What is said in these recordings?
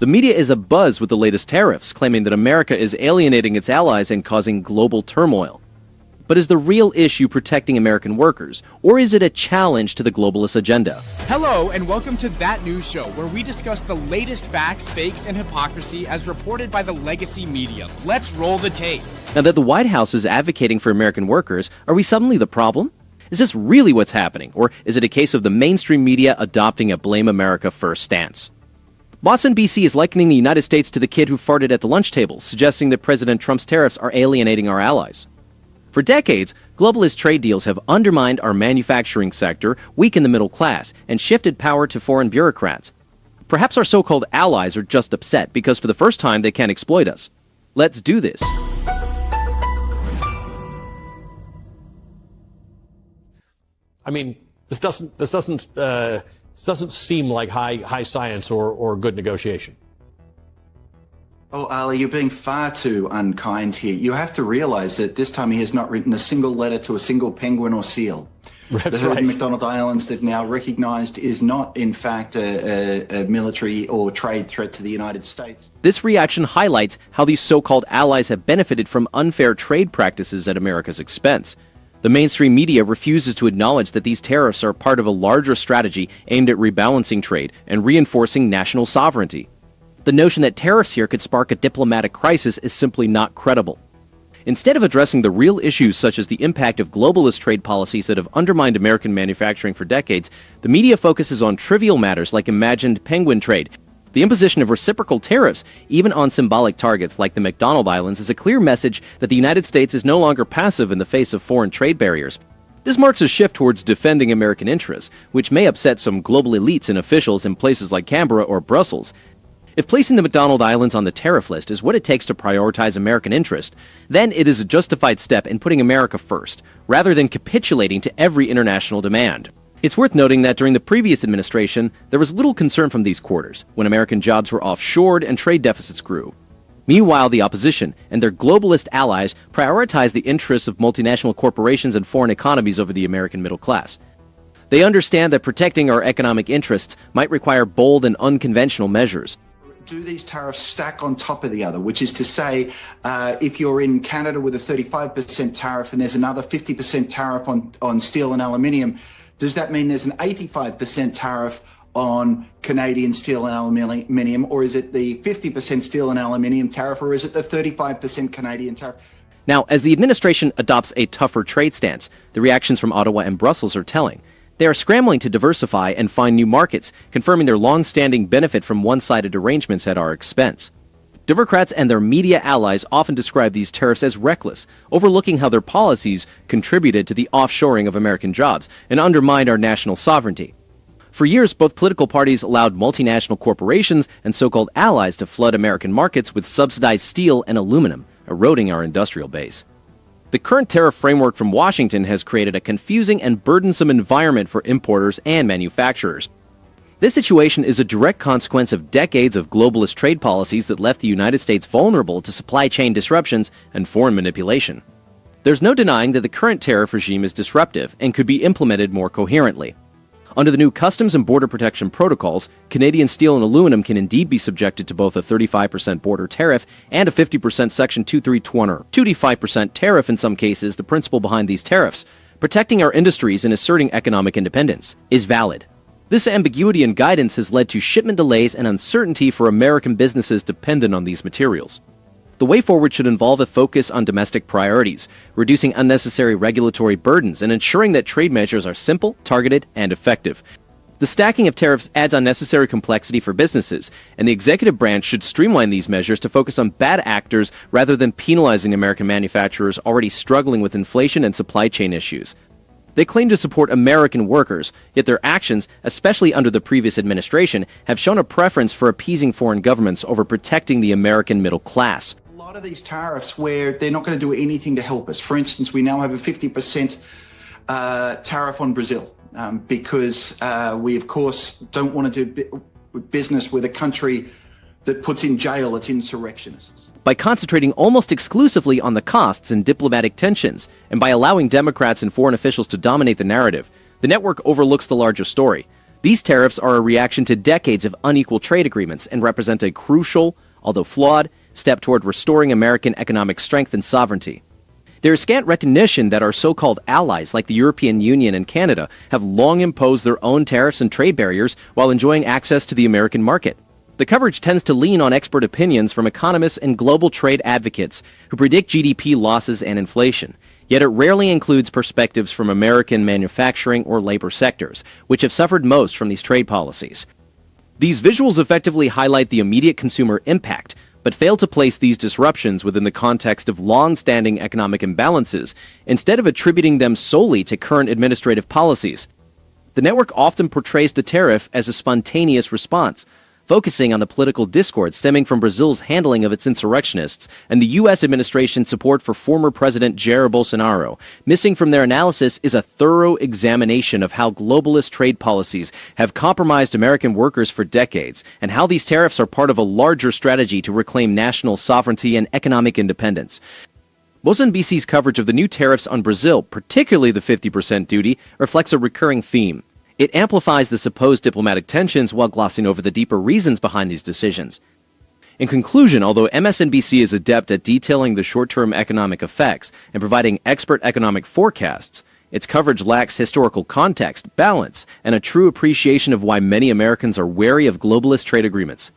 The media is abuzz with the latest tariffs, claiming that America is alienating its allies and causing global turmoil. But is the real issue protecting American workers, or is it a challenge to the globalist agenda? Hello, and welcome to That News Show, where we discuss the latest facts, fakes, and hypocrisy as reported by the legacy media. Let's roll the tape. Now that the White House is advocating for American workers, are we suddenly the problem? Is this really what's happening, or is it a case of the mainstream media adopting a Blame America First stance? Boston, BC is likening the United States to the kid who farted at the lunch table, suggesting that President Trump's tariffs are alienating our allies. For decades, globalist trade deals have undermined our manufacturing sector, weakened the middle class, and shifted power to foreign bureaucrats. Perhaps our so-called allies are just upset because for the first time they can't exploit us. Let's do this. I mean, this doesn't seem like high science or good negotiation. Oh, Ali, you're being far too unkind here. You have to realize that this time he has not written a single letter to a single penguin or seal. That's the right. McDonald Islands they've now recognized is not, in fact, a military or trade threat to the United States. This reaction highlights how these so-called allies have benefited from unfair trade practices at America's expense. The mainstream media refuses to acknowledge that these tariffs are part of a larger strategy aimed at rebalancing trade and reinforcing national sovereignty. The notion that tariffs here could spark a diplomatic crisis is simply not credible. Instead of addressing the real issues such as the impact of globalist trade policies that have undermined American manufacturing for decades, the media focuses on trivial matters like imagined penguin trade. The imposition of reciprocal tariffs, even on symbolic targets like the McDonald Islands, is a clear message that the United States is no longer passive in the face of foreign trade barriers. This marks a shift towards defending American interests, which may upset some global elites and officials in places like Canberra or Brussels. If placing the McDonald Islands on the tariff list is what it takes to prioritize American interest, then it is a justified step in putting America first, rather than capitulating to every international demand. It's worth noting that during the previous administration, there was little concern from these quarters, when American jobs were offshored and trade deficits grew. Meanwhile, the opposition and their globalist allies prioritized the interests of multinational corporations and foreign economies over the American middle class. They understand that protecting our economic interests might require bold and unconventional measures. Do these tariffs stack on top of the other, which is to say, if you're in Canada with a 35% tariff and there's another 50% tariff on steel and aluminium, does that mean there's an 85% tariff on Canadian steel and aluminium, or is it the 50% steel and aluminium tariff, or is it the 35% Canadian tariff? Now, as the administration adopts a tougher trade stance, the reactions from Ottawa and Brussels are telling. They are scrambling to diversify and find new markets, confirming their long-standing benefit from one-sided arrangements at our expense. Democrats and their media allies often describe these tariffs as reckless, overlooking how their policies contributed to the offshoring of American jobs and undermined our national sovereignty. For years, both political parties allowed multinational corporations and so-called allies to flood American markets with subsidized steel and aluminum, eroding our industrial base. The current tariff framework from Washington has created a confusing and burdensome environment for importers and manufacturers. This situation is a direct consequence of decades of globalist trade policies that left the United States vulnerable to supply chain disruptions and foreign manipulation. There's no denying that the current tariff regime is disruptive and could be implemented more coherently. Under the new Customs and Border Protection Protocols, Canadian steel and aluminum can indeed be subjected to both a 35% border tariff and a 50% Section 232 or 25% tariff in some cases. The principle behind these tariffs, protecting our industries and asserting economic independence, is valid. This ambiguity in guidance has led to shipment delays and uncertainty for American businesses dependent on these materials. The way forward should involve a focus on domestic priorities, reducing unnecessary regulatory burdens, and ensuring that trade measures are simple, targeted, and effective. The stacking of tariffs adds unnecessary complexity for businesses, and the executive branch should streamline these measures to focus on bad actors rather than penalizing American manufacturers already struggling with inflation and supply chain issues. They claim to support American workers, yet their actions, especially under the previous administration, have shown a preference for appeasing foreign governments over protecting the American middle class. A lot of these tariffs where they're not going to do anything to help us. For instance, we now have a 50% tariff on Brazil because we, of course, don't want to do business with a country that puts in jail its insurrectionists. By concentrating almost exclusively on the costs and diplomatic tensions, and by allowing Democrats and foreign officials to dominate the narrative, the network overlooks the larger story. These tariffs are a reaction to decades of unequal trade agreements and represent a crucial, although flawed, step toward restoring American economic strength and sovereignty. There is scant recognition that our so-called allies like the European Union and Canada have long imposed their own tariffs and trade barriers while enjoying access to the American market. The coverage tends to lean on expert opinions from economists and global trade advocates who predict GDP losses and inflation, yet it rarely includes perspectives from American manufacturing or labor sectors, which have suffered most from these trade policies. These visuals effectively highlight the immediate consumer impact, but fail to place these disruptions within the context of long-standing economic imbalances, instead of attributing them solely to current administrative policies. The network often portrays the tariff as a spontaneous response, focusing on the political discord stemming from Brazil's handling of its insurrectionists and the U.S. administration's support for former President Jair Bolsonaro. Missing from their analysis is a thorough examination of how globalist trade policies have compromised American workers for decades, and how these tariffs are part of a larger strategy to reclaim national sovereignty and economic independence. Mozambic's coverage of the new tariffs on Brazil, particularly the 50% duty, reflects a recurring theme. It amplifies the supposed diplomatic tensions while glossing over the deeper reasons behind these decisions. In conclusion, although MSNBC is adept at detailing the short-term economic effects and providing expert economic forecasts, its coverage lacks historical context, balance, and a true appreciation of why many Americans are wary of globalist trade agreements.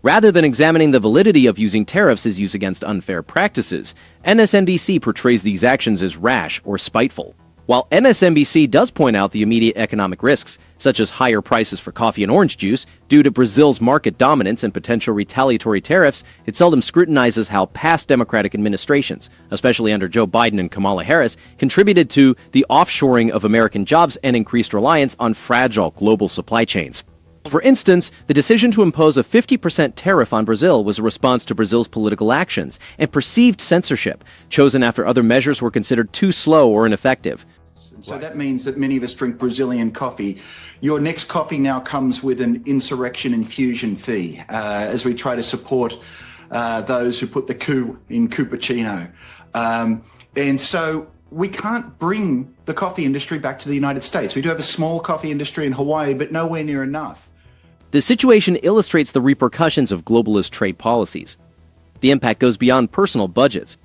Rather than examining the validity of using tariffs as used against unfair practices, MSNBC portrays these actions as rash or spiteful. While MSNBC does point out the immediate economic risks, such as higher prices for coffee and orange juice, due to Brazil's market dominance and potential retaliatory tariffs, it seldom scrutinizes how past Democratic administrations, especially under Joe Biden and Kamala Harris, contributed to the offshoring of American jobs and increased reliance on fragile global supply chains. For instance, the decision to impose a 50% tariff on Brazil was a response to Brazil's political actions and perceived censorship, chosen after other measures were considered too slow or ineffective. So that means that many of us drink Brazilian coffee. Your next coffee now comes with an insurrection infusion fee as we try to support those who put the coup in Cupertino. And so we can't bring the coffee industry back to the United States. We do have a small coffee industry in Hawaii, but nowhere near enough. The situation illustrates the repercussions of globalist trade policies. The impact goes beyond personal budgets.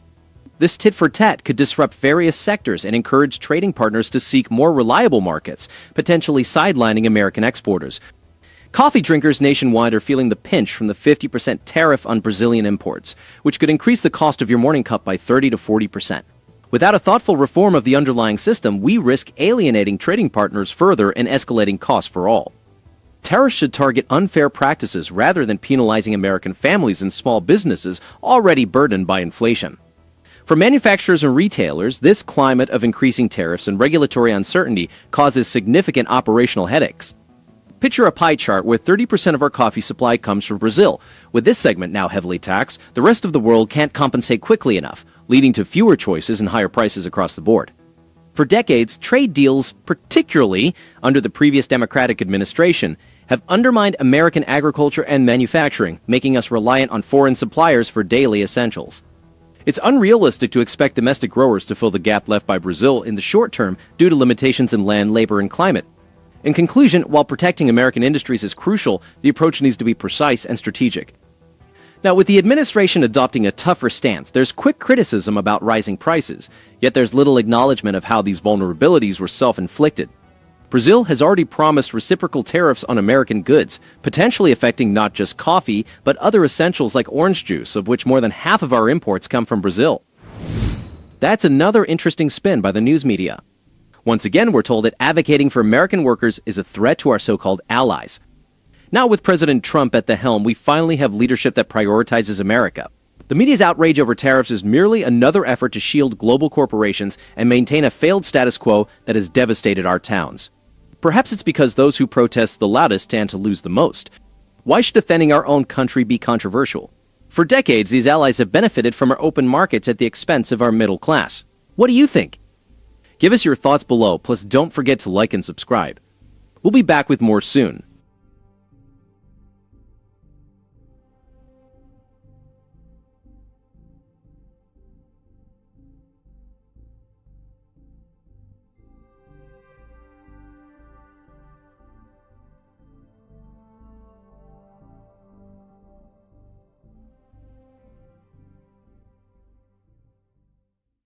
This tit-for-tat could disrupt various sectors and encourage trading partners to seek more reliable markets, potentially sidelining American exporters. Coffee drinkers nationwide are feeling the pinch from the 50% tariff on Brazilian imports, which could increase the cost of your morning cup by 30 to 40%. Without a thoughtful reform of the underlying system, we risk alienating trading partners further and escalating costs for all. Tariffs should target unfair practices rather than penalizing American families and small businesses already burdened by inflation. For manufacturers and retailers, this climate of increasing tariffs and regulatory uncertainty causes significant operational headaches. Picture a pie chart where 30% of our coffee supply comes from Brazil. With this segment now heavily taxed, the rest of the world can't compensate quickly enough, leading to fewer choices and higher prices across the board. For decades, trade deals, particularly under the previous Democratic administration, have undermined American agriculture and manufacturing, making us reliant on foreign suppliers for daily essentials. It's unrealistic to expect domestic growers to fill the gap left by Brazil in the short term due to limitations in land, labor, and climate. In conclusion, while protecting American industries is crucial, the approach needs to be precise and strategic. Now, with the administration adopting a tougher stance, there's quick criticism about rising prices, yet there's little acknowledgement of how these vulnerabilities were self-inflicted. Brazil has already promised reciprocal tariffs on American goods, potentially affecting not just coffee, but other essentials like orange juice, of which more than half of our imports come from Brazil. That's another interesting spin by the news media. Once again, we're told that advocating for American workers is a threat to our so-called allies. Now, with President Trump at the helm, we finally have leadership that prioritizes America. The media's outrage over tariffs is merely another effort to shield global corporations and maintain a failed status quo that has devastated our towns. Perhaps it's because those who protest the loudest stand to lose the most. Why should defending our own country be controversial? For decades, these allies have benefited from our open markets at the expense of our middle class. What do you think? Give us your thoughts below, plus don't forget to like and subscribe. We'll be back with more soon.